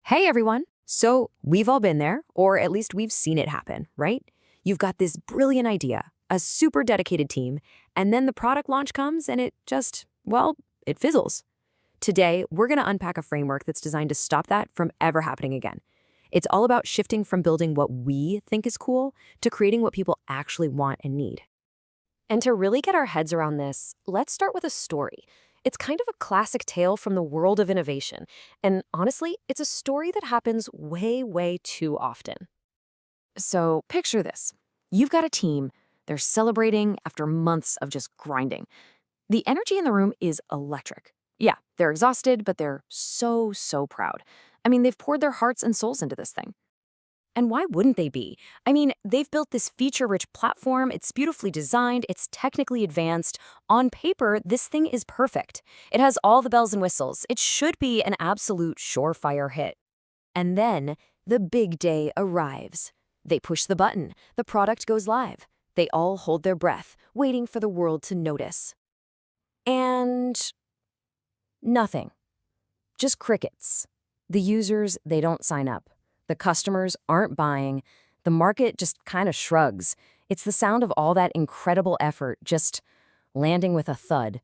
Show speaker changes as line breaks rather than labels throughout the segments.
Hey everyone! So, we've all been there, or at least we've seen it happen, right? You've got this brilliant idea, a super dedicated team, and then the product launch comes and it just, well, it fizzles. Today, we're going to unpack a framework that's designed to stop that from ever happening again. It's all about shifting from building what we think is cool to creating what people actually want and need. And to really get our heads around this, let's start with a story. It's kind of a classic tale from the world of innovation. And honestly, it's a story that happens way, way too often. So picture this. You've got a team. They're celebrating after months of just grinding. The energy in the room is electric. Yeah, they're exhausted, but they're so proud. I mean, they've poured their hearts and souls into this thing. And why wouldn't they be? I mean, they've built this feature-rich platform, it's beautifully designed, it's technically advanced. On paper, this thing is perfect. It has all the bells and whistles. It should be an absolute surefire hit. And then, the big day arrives. They push the button, the product goes live. They all hold their breath, waiting for the world to notice. And nothing. Just crickets. The users, they don't sign up. The customers aren't buying. The market just kind of shrugs. It's the sound of all that incredible effort just landing with a thud.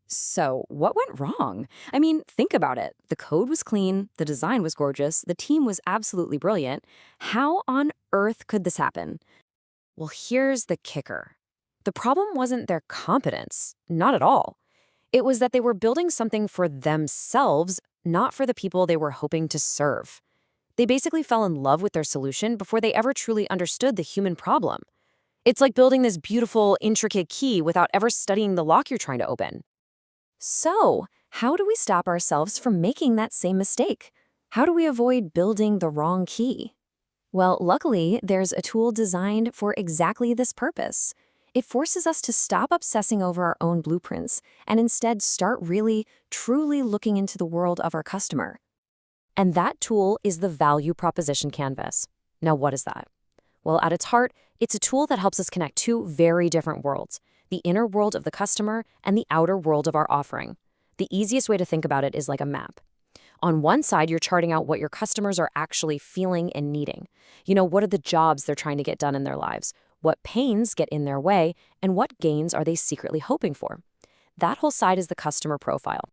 So, what went wrong? I mean, think about it. The code was clean, the design was gorgeous, the team was absolutely brilliant. How on earth could this happen? Well, here's the kicker. The problem wasn't their competence, not at all. It was that they were building something for themselves, not for the people they were hoping to serve. They basically fell in love with their solution before they ever truly understood the human problem. It's like building this beautiful, intricate key without ever studying the lock you're trying to open. So, how do we stop ourselves from making that same mistake? How do we avoid building the wrong key? Well, luckily, there's a tool designed for exactly this purpose. It forces us to stop obsessing over our own blueprints and instead start really, truly looking into the world of our customer. And that tool is the value proposition canvas. Now, what is that? Well, at its heart, it's a tool that helps us connect two very different worlds, the inner world of the customer and the outer world of our offering. The easiest way to think about it is like a map. On one side, you're charting out what your customers are actually feeling and needing. You know, what are the jobs they're trying to get done in their lives? What pains get in their way? And what gains are they secretly hoping for? That whole side is the customer profile.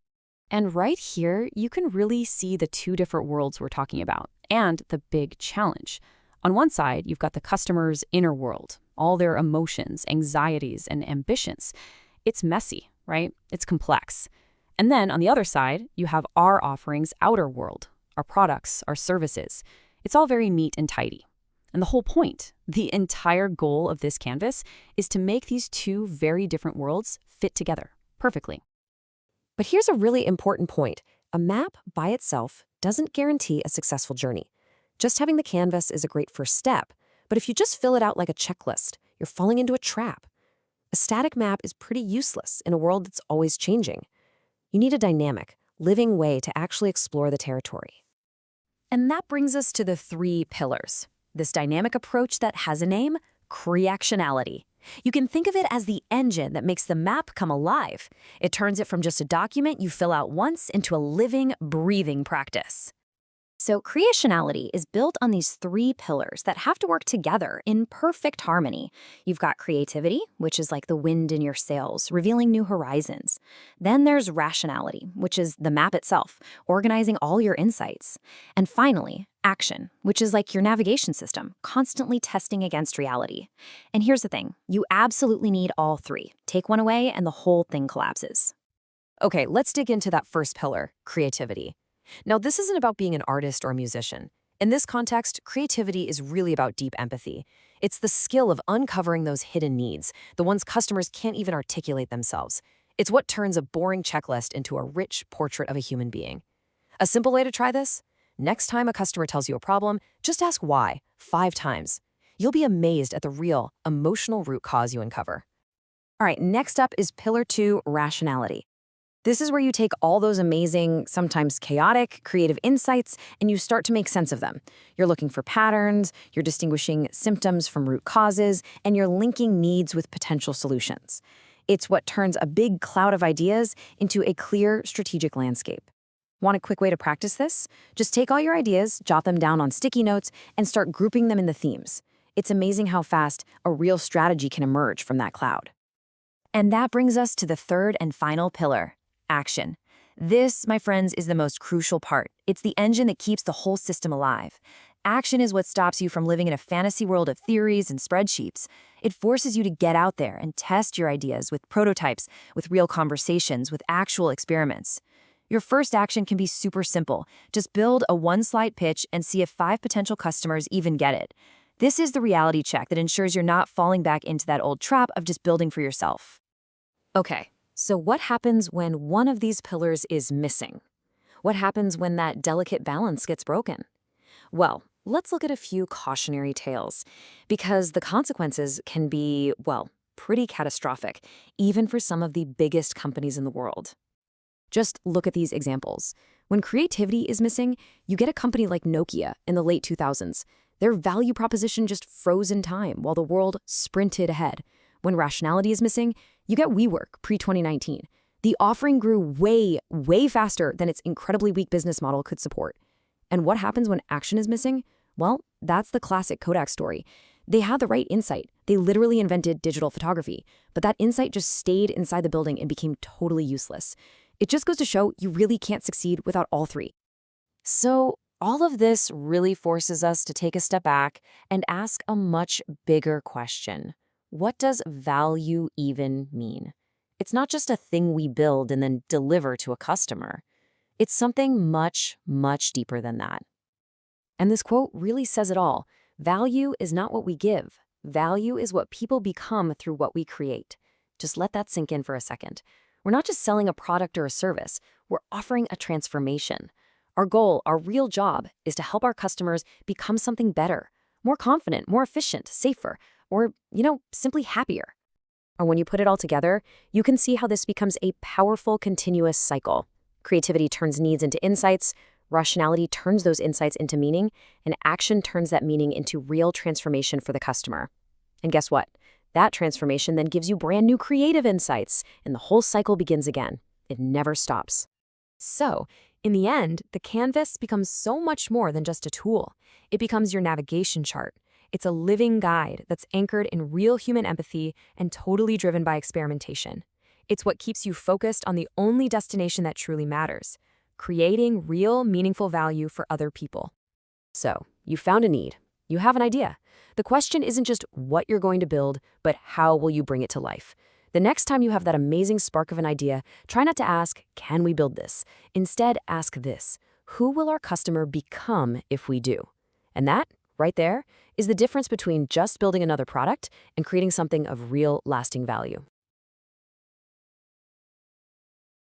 And right here, you can really see the two different worlds we're talking about, and the big challenge. On one side, you've got the customer's inner world, all their emotions, anxieties, and ambitions. It's messy, right? It's complex. And then on the other side, you have our offering's outer world, our products, our services. It's all very neat and tidy. And the whole point, the entire goal of this canvas, is to make these two very different worlds fit together perfectly. But here's a really important point. A map by itself doesn't guarantee a successful journey. Just having the canvas is a great first step, but if you just fill it out like a checklist, you're falling into a trap. A static map is pretty useless in a world that's always changing. You need a dynamic, living way to actually explore the territory. And that brings us to the three pillars. This dynamic approach that has a name, CreActionality. You can think of it as the engine that makes the map come alive. It turns it from just a document you fill out once into a living, breathing practice. So CreAtionality is built on these three pillars that have to work together in perfect harmony. You've got creativity, which is like the wind in your sails, revealing new horizons. Then there's rationality, which is the map itself, organizing all your insights. And finally, action, which is like your navigation system, constantly testing against reality. And here's the thing, you absolutely need all three. Take one away and the whole thing collapses. Okay, let's dig into that first pillar, creativity. Now, this isn't about being an artist or a musician. In this context, creativity is really about deep empathy. It's the skill of uncovering those hidden needs, the ones customers can't even articulate themselves. It's what turns a boring checklist into a rich portrait of a human being. A simple way to try this? Next time a customer tells you a problem, just ask why 5 times. You'll be amazed at the real, emotional root cause you uncover. All right, next up is Pillar 2, Rationality. This is where you take all those amazing, sometimes chaotic, creative insights and you start to make sense of them. You're looking for patterns, you're distinguishing symptoms from root causes, and you're linking needs with potential solutions. It's what turns a big cloud of ideas into a clear strategic landscape. Want a quick way to practice this? Just take all your ideas, jot them down on sticky notes, and start grouping them in the themes. It's amazing how fast a real strategy can emerge from that cloud. And that brings us to the third and final pillar, action. This, my friends, is the most crucial part. It's the engine that keeps the whole system alive. Action is what stops you from living in a fantasy world of theories and spreadsheets. It forces you to get out there and test your ideas with prototypes, with real conversations, with actual experiments. Your first action can be super simple. Just build a one-slide pitch and see if 5 potential customers even get it. This is the reality check that ensures you're not falling back into that old trap of just building for yourself. Okay, so what happens when one of these pillars is missing? What happens when that delicate balance gets broken? Well, let's look at a few cautionary tales, because the consequences can be, well, pretty catastrophic, even for some of the biggest companies in the world. Just look at these examples. When creativity is missing, you get a company like Nokia in the late 2000s. Their value proposition just froze in time while the world sprinted ahead. When rationality is missing, you get WeWork pre-2019. The offering grew way faster than its incredibly weak business model could support. And what happens when action is missing? Well, that's the classic Kodak story. They had the right insight. They literally invented digital photography, but that insight just stayed inside the building and became totally useless. It just goes to show you really can't succeed without all three. So all of this really forces us to take a step back and ask a much bigger question. What does value even mean? It's not just a thing we build and then deliver to a customer. It's something much deeper than that. And this quote really says it all. Value is not what we give. Value is what people become through what we create. Just let that sink in for a second. We're not just selling a product or a service. We're offering a transformation. Our goal, our real job, is to help our customers become something better, more confident, more efficient, safer, or, simply happier. And when you put it all together, you can see how this becomes a powerful, continuous cycle. Creativity turns needs into insights, rationality turns those insights into meaning, and action turns that meaning into real transformation for the customer. And guess what? That transformation then gives you brand new creative insights, and the whole cycle begins again. It never stops. So, in the end, the canvas becomes so much more than just a tool. It becomes your navigation chart. It's a living guide that's anchored in real human empathy and totally driven by experimentation. It's what keeps you focused on the only destination that truly matters, creating real, meaningful value for other people. So, you found a need. You have an idea. The question isn't just what you're going to build, but how will you bring it to life? The next time you have that amazing spark of an idea, try not to ask, can we build this? Instead, ask this, who will our customer become if we do? And that, right there, is the difference between just building another product and creating something of real, lasting value.